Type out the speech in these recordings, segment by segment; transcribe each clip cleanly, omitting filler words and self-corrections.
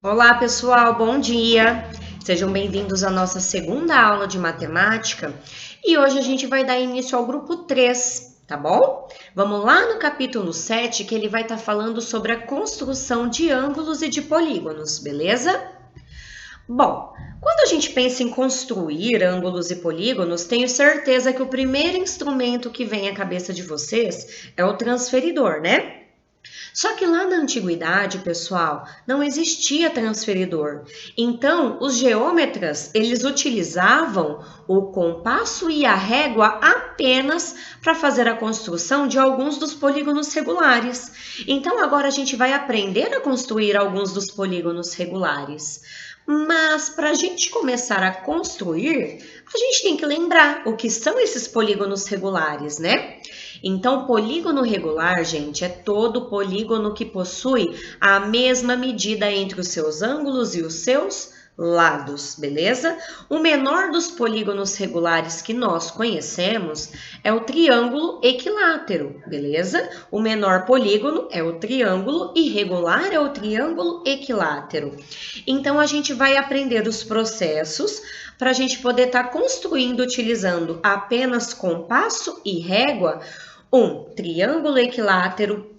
Olá, pessoal, bom dia! Sejam bem-vindos à nossa segunda aula de matemática e hoje a gente vai dar início ao grupo 3, tá bom? Vamos lá no capítulo 7 que ele vai estar falando sobre a construção de ângulos e de polígonos, beleza? Bom, quando a gente pensa em construir ângulos e polígonos, tenho certeza que o primeiro instrumento que vem à cabeça de vocês é o transferidor, né? Só que lá na antiguidade, pessoal, não existia transferidor. Então, os geômetras, eles utilizavam o compasso e a régua apenas para fazer a construção de alguns dos polígonos regulares. Então, agora a gente vai aprender a construir alguns dos polígonos regulares. Mas para a gente começar a construir, a gente tem que lembrar o que são esses polígonos regulares, né? Então, polígono regular, gente, é todo polígono que possui a mesma medida entre os seus ângulos e os seus lados, beleza? O menor dos polígonos regulares que nós conhecemos é o triângulo equilátero, beleza? O menor polígono é o triângulo irregular, é o triângulo equilátero. Então, a gente vai aprender os processos para a gente poder estar construindo utilizando apenas compasso e régua um triângulo equilátero,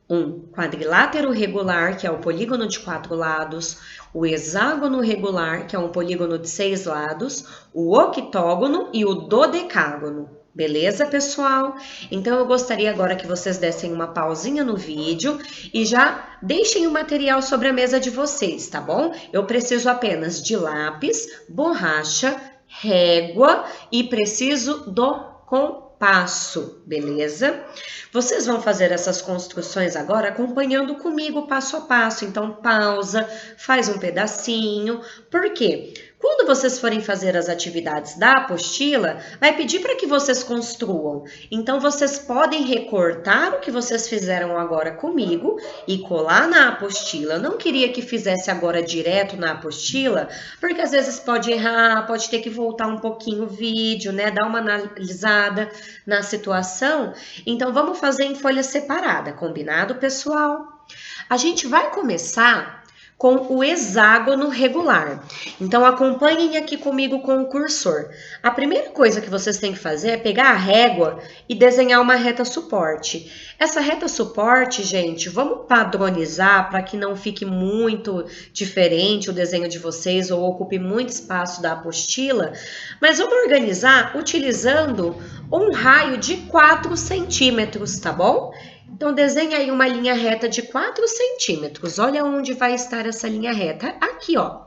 um quadrilátero regular, que é o polígono de 4 lados, o hexágono regular, que é um polígono de 6 lados, o octógono e o dodecágono. Beleza, pessoal? Então, eu gostaria agora que vocês dessem uma pausinha no vídeo e já deixem o material sobre a mesa de vocês, tá bom? Eu preciso apenas de lápis, borracha, régua e preciso do compasso, beleza? Vocês vão fazer essas construções agora acompanhando comigo passo a passo. Então, pausa, faz um pedacinho. Por quê? Quando vocês forem fazer as atividades da apostila, vai pedir para que vocês construam. Então, vocês podem recortar o que vocês fizeram agora comigo e colar na apostila. Eu não queria que fizesse agora direto na apostila, porque às vezes pode errar, pode ter que voltar um pouquinho o vídeo, né? Dar uma analisada na situação. Então, vamos fazer em folha separada, combinado, pessoal? A gente vai começar com o hexágono regular. Então, acompanhem aqui comigo com o cursor. A primeira coisa que vocês têm que fazer é pegar a régua e desenhar uma reta suporte. Essa reta suporte, gente, vamos padronizar para que não fique muito diferente o desenho de vocês ou ocupe muito espaço da apostila, mas vamos organizar utilizando um raio de 4 centímetros, tá bom? Então, desenha aí uma linha reta de 4 centímetros. Olha onde vai estar essa linha reta. Aqui, ó.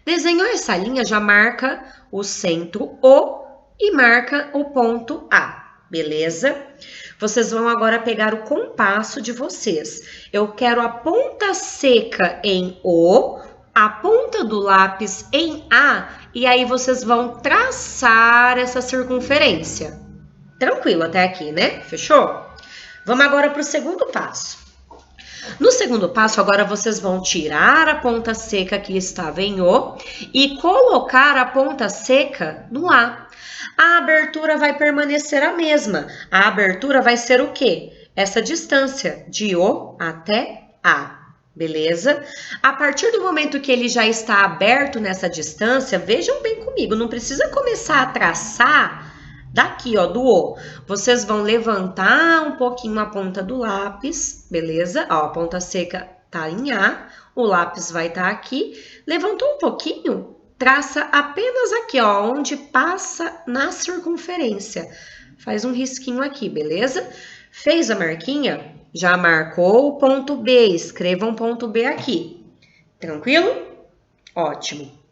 Desenhou essa linha, já marca o centro O e marca o ponto A, beleza? Vocês vão agora pegar o compasso de vocês. Eu quero a ponta seca em O, a ponta do lápis em A, e aí vocês vão traçar essa circunferência. Tranquilo até aqui, né? Fechou? Vamos agora para o segundo passo. No segundo passo, agora vocês vão tirar a ponta seca que estava em O e colocar a ponta seca no A. A abertura vai permanecer a mesma. A abertura vai ser o quê? Essa distância de O até A. Beleza? A partir do momento que ele já está aberto nessa distância, vejam bem comigo, não precisa começar a traçar daqui, ó, do O, vocês vão levantar um pouquinho a ponta do lápis, beleza? Ó, a ponta seca tá em A, o lápis vai estar aqui. Levantou um pouquinho, traça apenas aqui, ó, onde passa na circunferência. Faz um risquinho aqui, beleza? Fez a marquinha? Já marcou o ponto B, escreva um ponto B aqui. Tranquilo? Ótimo.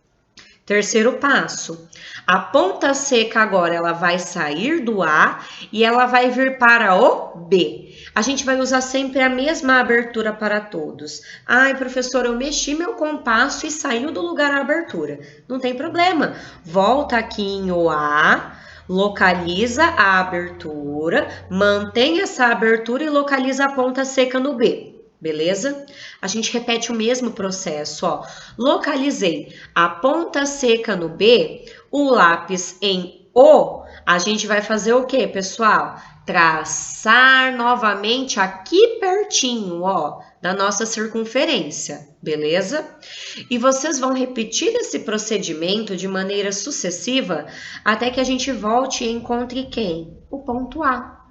Terceiro passo, a ponta seca agora ela vai sair do A e ela vai vir para o B. A gente vai usar sempre a mesma abertura para todos. Ai, professor, eu mexi meu compasso e saiu do lugar a abertura. Não tem problema. Volta aqui em OA, localiza a abertura, mantém essa abertura e localiza a ponta seca no B. Beleza? A gente repete o mesmo processo, ó. Localizei a ponta seca no B, o lápis em O, a gente vai fazer o quê, pessoal? Traçar novamente aqui pertinho, ó. da nossa circunferência, beleza? E vocês vão repetir esse procedimento de maneira sucessiva até que a gente volte e encontre quem? O ponto A.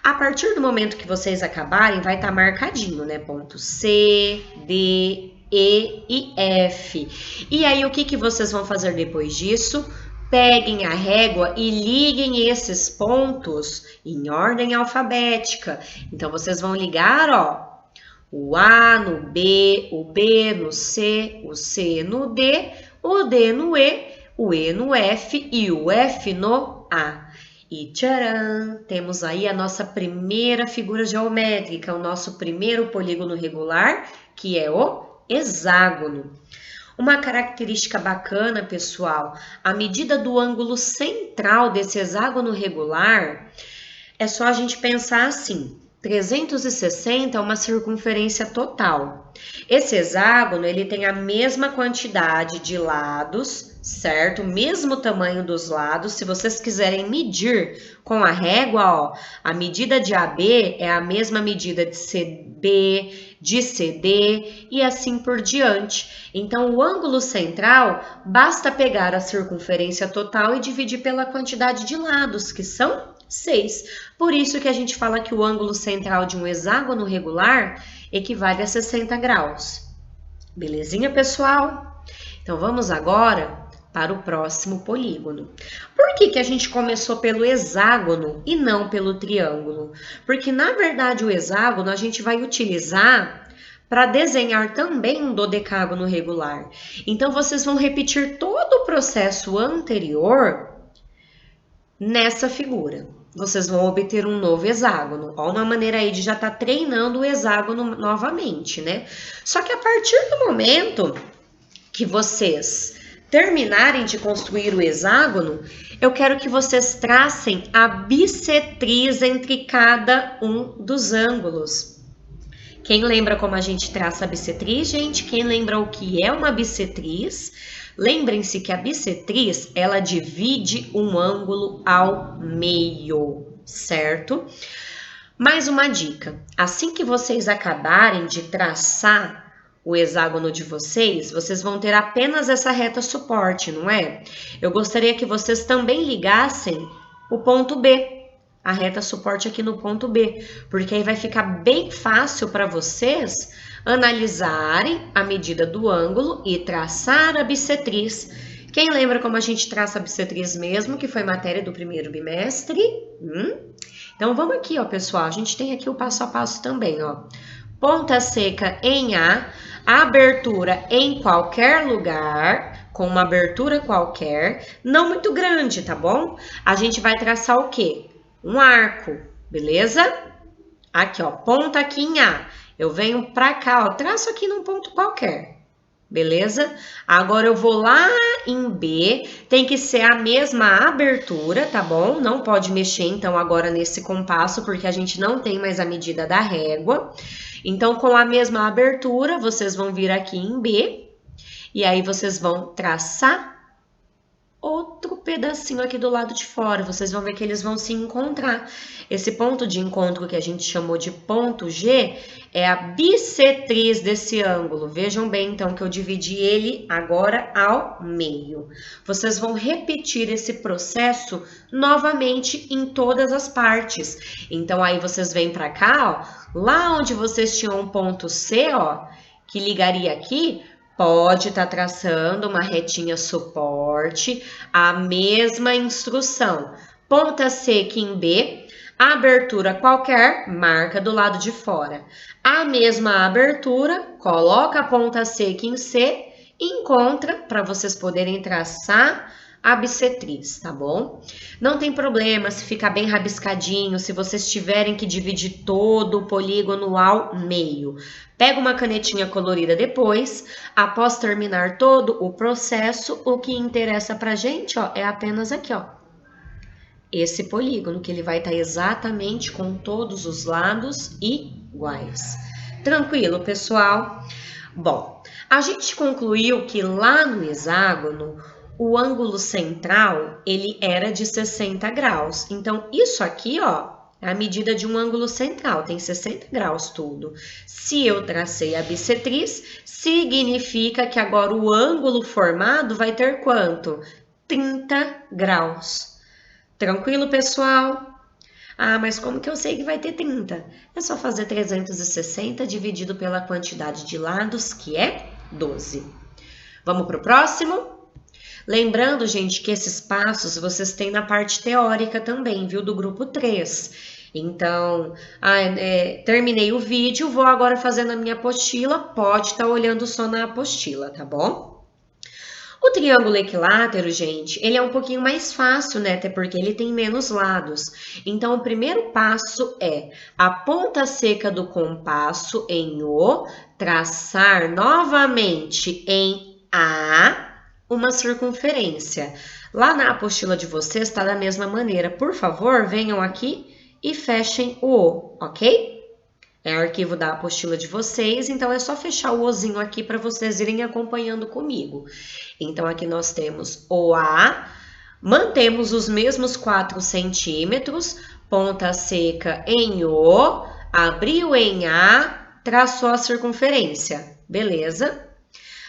A partir do momento que vocês acabarem, vai estar marcadinho, né? Ponto C, D, E e F. E aí, o que vocês vão fazer depois disso? Peguem a régua e liguem esses pontos em ordem alfabética. Então, vocês vão ligar, ó, o A no B, o B no C, o C no D, o D no E, o E no F e o F no A. E tcharam! Temos aí a nossa primeira figura geométrica, o nosso primeiro polígono regular, que é o hexágono. Uma característica bacana, pessoal, a medida do ângulo central desse hexágono regular, é só a gente pensar assim, 360 é uma circunferência total. Esse hexágono, ele tem a mesma quantidade de lados, certo? O mesmo tamanho dos lados. Se vocês quiserem medir com a régua, ó, a medida de AB é a mesma medida de CB, de CD e assim por diante. Então, o ângulo central, basta pegar a circunferência total e dividir pela quantidade de lados, que são 6. Por isso que a gente fala que o ângulo central de um hexágono regular equivale a 60 graus. Belezinha, pessoal? Então, vamos agora para o próximo polígono. Por que a gente começou pelo hexágono e não pelo triângulo? Porque, na verdade, o hexágono a gente vai utilizar para desenhar também um dodecágono regular. Então, vocês vão repetir todo o processo anterior nessa figura. Vocês vão obter um novo hexágono. Ó, uma maneira aí de já estar treinando o hexágono novamente, né? Só que a partir do momento que vocês terminarem de construir o hexágono, eu quero que vocês tracem a bissetriz entre cada um dos ângulos. Quem lembra como a gente traça a bissetriz, gente? Quem lembra o que é uma bissetriz? Lembrem-se que a bissetriz, ela divide um ângulo ao meio, certo? Mais uma dica, assim que vocês acabarem de traçar o hexágono de vocês, vocês vão ter apenas essa reta suporte, não é? Eu gostaria que vocês também ligassem o ponto B, a reta suporte aqui no ponto B, porque aí vai ficar bem fácil para vocês analisarem a medida do ângulo e traçar a bissetriz. Quem lembra como a gente traça a bissetriz mesmo, que foi matéria do primeiro bimestre? Então, vamos aqui, ó, pessoal, a gente tem aqui o passo a passo também, ó. Ponta seca em A, abertura em qualquer lugar, com uma abertura qualquer, não muito grande, tá bom? A gente vai traçar o quê? Um arco, beleza? Aqui, ó, ponta aqui em A. Eu venho pra cá, ó, traço aqui num ponto qualquer, beleza? Agora eu vou lá em B, tem que ser a mesma abertura, tá bom? Não pode mexer, então, agora nesse compasso, porque a gente não tem mais a medida da régua. Então, com a mesma abertura, vocês vão vir aqui em B, e aí vocês vão traçar outro pedacinho aqui do lado de fora. Vocês vão ver que eles vão se encontrar. Esse ponto de encontro que a gente chamou de ponto G é a bissetriz desse ângulo. Vejam bem, então, que eu dividi ele agora ao meio. Vocês vão repetir esse processo novamente em todas as partes. Então, aí vocês vêm para cá, ó, lá onde vocês tinham um ponto C, ó, que ligaria aqui, pode estar traçando uma retinha suporte, a mesma instrução. Ponta seca em B, abertura qualquer, marca do lado de fora. A mesma abertura, coloca a ponta seca em C e encontra para vocês poderem traçar a bissetriz, tá bom? Não tem problema se ficar bem rabiscadinho, se vocês tiverem que dividir todo o polígono ao meio. Pega uma canetinha colorida depois, após terminar todo o processo, o que interessa pra gente, ó, é apenas aqui, ó, esse polígono, que ele vai estar exatamente com todos os lados iguais. Tranquilo, pessoal? Bom, a gente concluiu que lá no hexágono, o ângulo central, ele era de 60 graus. Então, isso aqui, ó, é a medida de um ângulo central, tem 60 graus tudo. Se eu tracei a bissetriz, significa que agora o ângulo formado vai ter quanto? 30 graus. Tranquilo, pessoal? Ah, mas como que eu sei que vai ter 30? É só fazer 360 dividido pela quantidade de lados, que é 12. Vamos para o próximo? Lembrando, gente, que esses passos vocês têm na parte teórica também, viu? Do grupo 3. Então, terminei o vídeo, vou agora fazendo a minha apostila. Pode estar olhando só na apostila, tá bom? O triângulo equilátero, gente, ele é um pouquinho mais fácil, né? Até porque ele tem menos lados. Então, o primeiro passo é a ponta seca do compasso em O, traçar novamente em A, uma circunferência. Lá na apostila de vocês está da mesma maneira. Por favor, venham aqui e fechem o O, ok? É o arquivo da apostila de vocês, então é só fechar o Ozinho aqui para vocês irem acompanhando comigo. Então, aqui nós temos OA, mantemos os mesmos 4 centímetros, ponta seca em O, abriu em A, traçou a circunferência, beleza?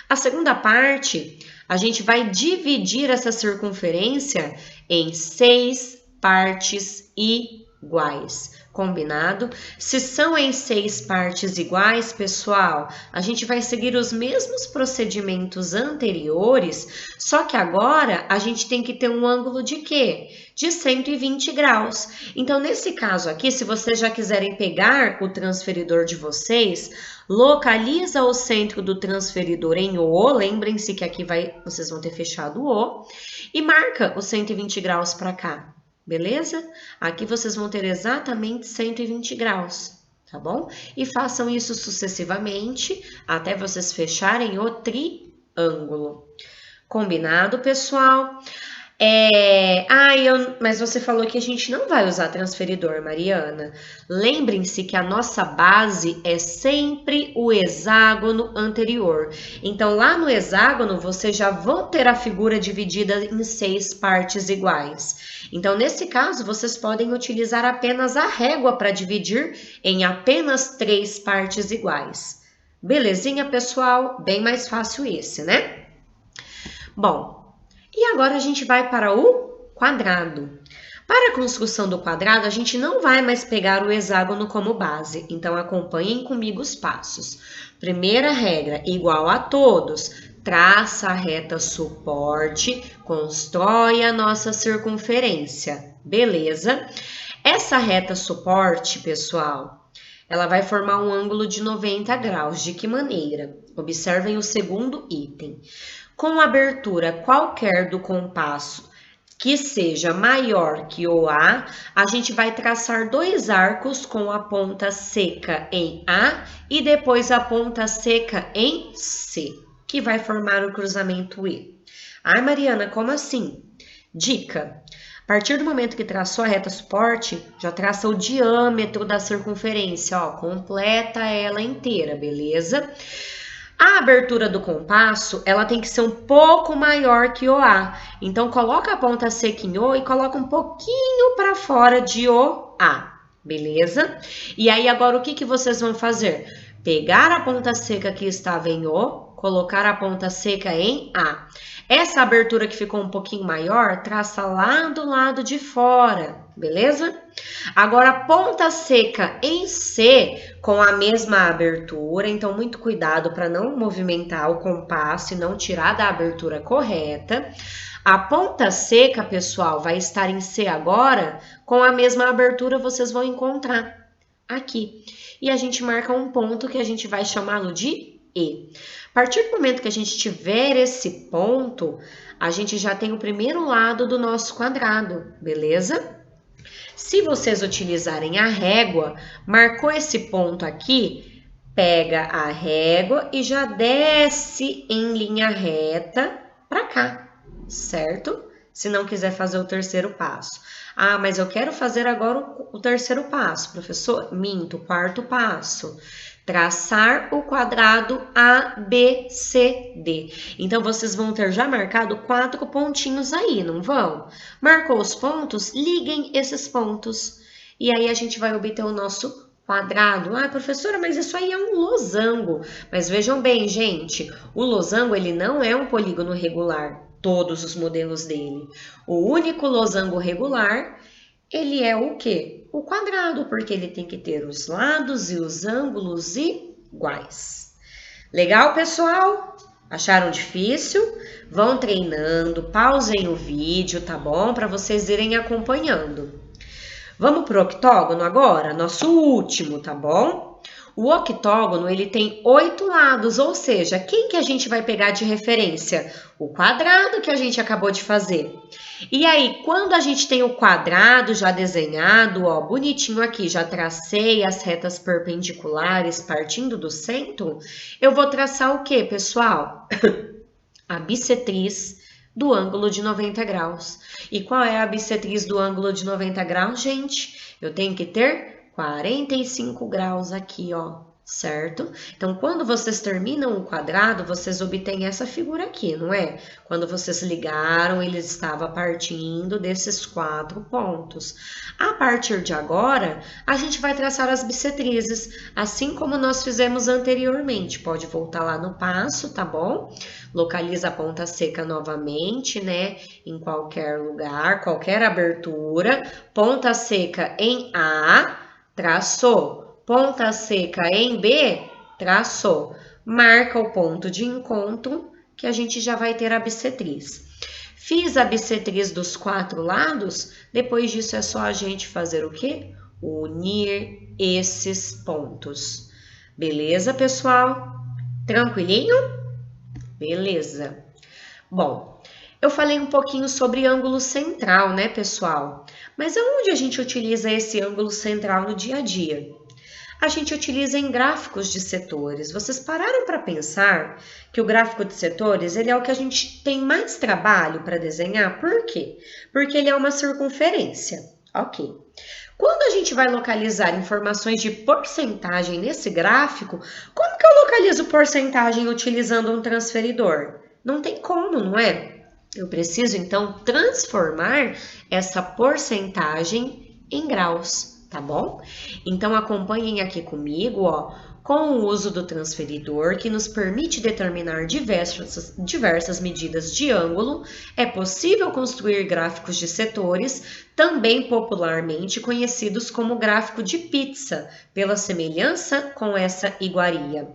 A segunda parte, a gente vai dividir essa circunferência em 6 partes iguais. Combinado? Se são em 6 partes iguais, pessoal, a gente vai seguir os mesmos procedimentos anteriores, só que agora a gente tem que ter um ângulo de quê? De 120 graus. Então, nesse caso aqui, se vocês já quiserem pegar o transferidor de vocês, localiza o centro do transferidor em O, lembrem-se que aqui vocês vão ter fechado o O, e marca os 120 graus para cá. Beleza? Aqui vocês vão ter exatamente 120 graus, tá bom? E façam isso sucessivamente até vocês fecharem o triângulo. Combinado, pessoal? Mas você falou que a gente não vai usar transferidor, Mariana. Lembrem-se que a nossa base é sempre o hexágono anterior. Então, lá no hexágono, vocês já vão ter a figura dividida em 6 partes iguais. Então, nesse caso, vocês podem utilizar apenas a régua para dividir em apenas 3 partes iguais. Belezinha, pessoal? Bem mais fácil esse, né? Bom, e agora a gente vai para o quadrado. Para a construção do quadrado, a gente não vai mais pegar o hexágono como base. Então, acompanhem comigo os passos. Primeira regra, igual a todos. Traça a reta suporte, constrói a nossa circunferência. Beleza? Essa reta suporte, pessoal, ela vai formar um ângulo de 90 graus. De que maneira? Observem o segundo item. Com abertura qualquer do compasso que seja maior que o A, a gente vai traçar 2 arcos com a ponta seca em A e depois a ponta seca em C, que vai formar o cruzamento E. Ai, Mariana, como assim? Dica: a partir do momento que traçou a reta suporte, já traça o diâmetro da circunferência, ó, completa ela inteira, beleza? A abertura do compasso, ela tem que ser um pouco maior que o A. Então, coloca a ponta seca em O e coloca um pouquinho para fora de o A, beleza? E aí, agora, o que vocês vão fazer? Pegar a ponta seca que estava em O, colocar a ponta seca em A. Essa abertura que ficou um pouquinho maior, traça lá do lado de fora, beleza? Agora, a ponta seca em C, com a mesma abertura, então muito cuidado para não movimentar o compasso e não tirar da abertura correta. A ponta seca, pessoal, vai estar em C agora, com a mesma abertura vocês vão encontrar aqui. E a gente marca um ponto que a gente vai chamá-lo de E. A partir do momento que a gente tiver esse ponto, a gente já tem o primeiro lado do nosso quadrado, beleza? Se vocês utilizarem a régua, marcou esse ponto aqui, pega a régua e já desce em linha reta para cá, certo? Se não quiser fazer o terceiro passo. Ah, mas eu quero fazer agora o terceiro passo, professor. Minto, quarto passo. Traçar o quadrado ABCD. Então, vocês vão ter já marcado 4 pontinhos aí, não vão? Marcou os pontos? Liguem esses pontos. E aí a gente vai obter o nosso quadrado. Ah, professora, mas isso aí é um losango. Mas vejam bem, gente, o losango ele não é um polígono regular, todos os modelos dele. O único losango regular, ele é o quê? O quadrado, porque ele tem que ter os lados e os ângulos iguais. Legal, pessoal? Acharam difícil? Vão treinando, pausem o vídeo, tá bom? Para vocês irem acompanhando. Vamos pro octógono agora? Nosso último, tá bom? O octógono, ele tem 8 lados, ou seja, quem que a gente vai pegar de referência? O quadrado que a gente acabou de fazer. E aí, quando a gente tem o quadrado já desenhado, ó, bonitinho aqui, já tracei as retas perpendiculares partindo do centro, eu vou traçar o quê, pessoal? A bissetriz do ângulo de 90 graus. E qual é a bissetriz do ângulo de 90 graus, gente? Eu tenho que ter 45 graus aqui, ó, certo? Então, quando vocês terminam o quadrado, vocês obtêm essa figura aqui, não é? Quando vocês ligaram, ele estava partindo desses 4 pontos. A partir de agora, a gente vai traçar as bissetrizes, assim como nós fizemos anteriormente. Pode voltar lá no passo, tá bom? Localiza a ponta seca novamente, né? Em qualquer lugar, qualquer abertura. Ponta seca em A, traçou. Ponta seca em B, traçou. Marca o ponto de encontro, que a gente já vai ter a bissetriz. Fiz a bissetriz dos 4 lados, depois disso é só a gente fazer o quê? Unir esses pontos. Beleza, pessoal? Tranquilinho? Beleza. Bom, eu falei um pouquinho sobre ângulo central, né, pessoal? Mas aonde a gente utiliza esse ângulo central no dia a dia? A gente utiliza em gráficos de setores. Vocês pararam para pensar que o gráfico de setores ele é o que a gente tem mais trabalho para desenhar? Por quê? Porque ele é uma circunferência. Ok. Quando a gente vai localizar informações de porcentagem nesse gráfico, como que eu localizo porcentagem utilizando um transferidor? Não tem como, não é? Eu preciso, então, transformar essa porcentagem em graus. Tá bom? Então, acompanhem aqui comigo, ó, com o uso do transferidor, que nos permite determinar diversas medidas de ângulo, é possível construir gráficos de setores, também popularmente conhecidos como gráfico de pizza, pela semelhança com essa iguaria.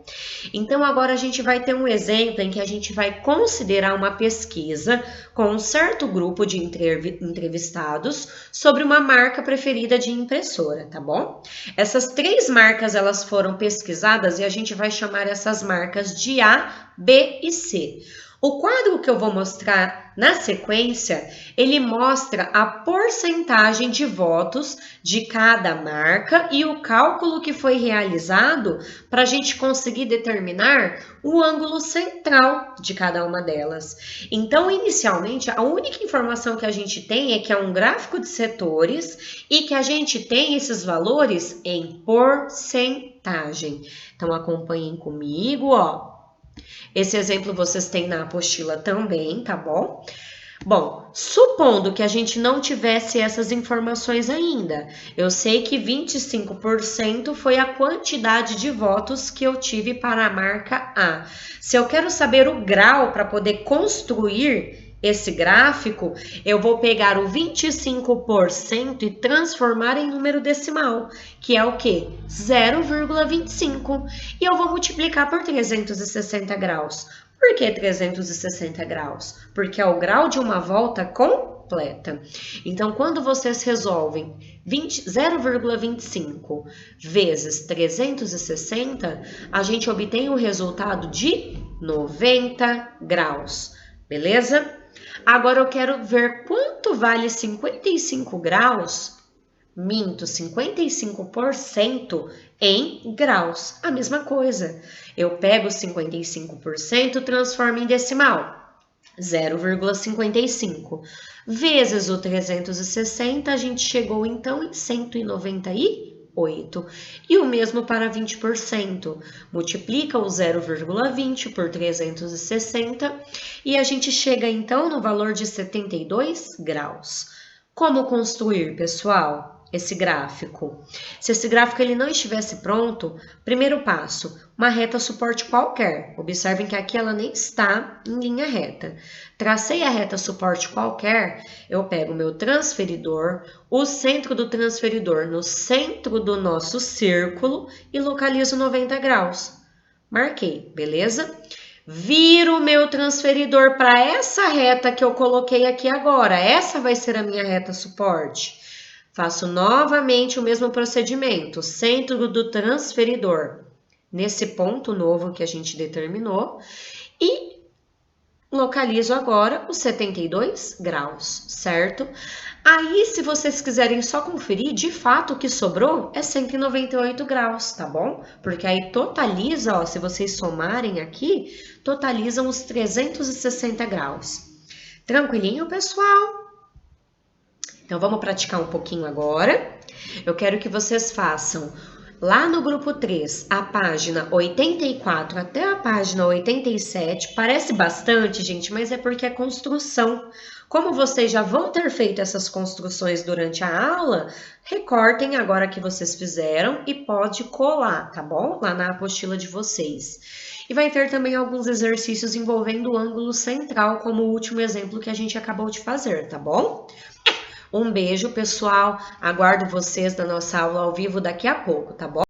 Então, agora a gente vai ter um exemplo em que a gente vai considerar uma pesquisa com um certo grupo de entrevistados sobre uma marca preferida de impressora, tá bom? Essas 3 marcas, elas foram pesquisadas e a gente vai chamar essas marcas de A, B e C. O quadro que eu vou mostrar na sequência, ele mostra a porcentagem de votos de cada marca e o cálculo que foi realizado para a gente conseguir determinar o ângulo central de cada uma delas. Então, inicialmente, a única informação que a gente tem é que é um gráfico de setores e que a gente tem esses valores em porcentagem. Então, acompanhem comigo, ó. Esse exemplo vocês têm na apostila também, tá bom? Bom, supondo que a gente não tivesse essas informações ainda, eu sei que 25% foi a quantidade de votos que eu tive para a marca A. Se eu quero saber o grau para poder construir esse gráfico, eu vou pegar o 25% e transformar em número decimal, que é o quê? 0,25. E eu vou multiplicar por 360 graus. Por que 360 graus? Porque é o grau de uma volta completa. Então, quando vocês resolvem 0,25 vezes 360, a gente obtém o resultado de 90 graus. Beleza? Agora eu quero ver quanto vale 55 graus, 55% em graus. A mesma coisa. Eu pego 55% e transformo em decimal. 0,55 vezes o 360, a gente chegou então em 198. E o mesmo para 20%. Multiplica o 0,20 por 360 e a gente chega então no valor de 72 graus. Como construir, pessoal? esse gráfico. Se esse gráfico ele não estivesse pronto, primeiro passo, uma reta suporte qualquer. Observem que aqui ela nem está em linha reta. Tracei a reta suporte qualquer, eu pego o meu transferidor, o centro do transferidor no centro do nosso círculo e localizo 90 graus. Marquei, beleza? Viro o meu transferidor para essa reta que eu coloquei aqui agora. Essa vai ser a minha reta suporte. Faço novamente o mesmo procedimento, centro do transferidor, nesse ponto novo que a gente determinou, e localizo agora os 72 graus, certo? Aí, se vocês quiserem só conferir, de fato o que sobrou é 198 graus, tá bom? Porque aí totaliza, ó, se vocês somarem aqui, totalizam os 360 graus. Tranquilinho, pessoal? Então, vamos praticar um pouquinho agora. Eu quero que vocês façam lá no grupo 3, a página 84 até a página 87. Parece bastante, gente, mas é porque é construção. Como vocês já vão ter feito essas construções durante a aula, recortem agora que vocês fizeram e pode colar, tá bom? Lá na apostila de vocês. E vai ter também alguns exercícios envolvendo o ângulo central, como o último exemplo que a gente acabou de fazer, tá bom? Um beijo, pessoal. Aguardo vocês na nossa aula ao vivo daqui a pouco, tá bom?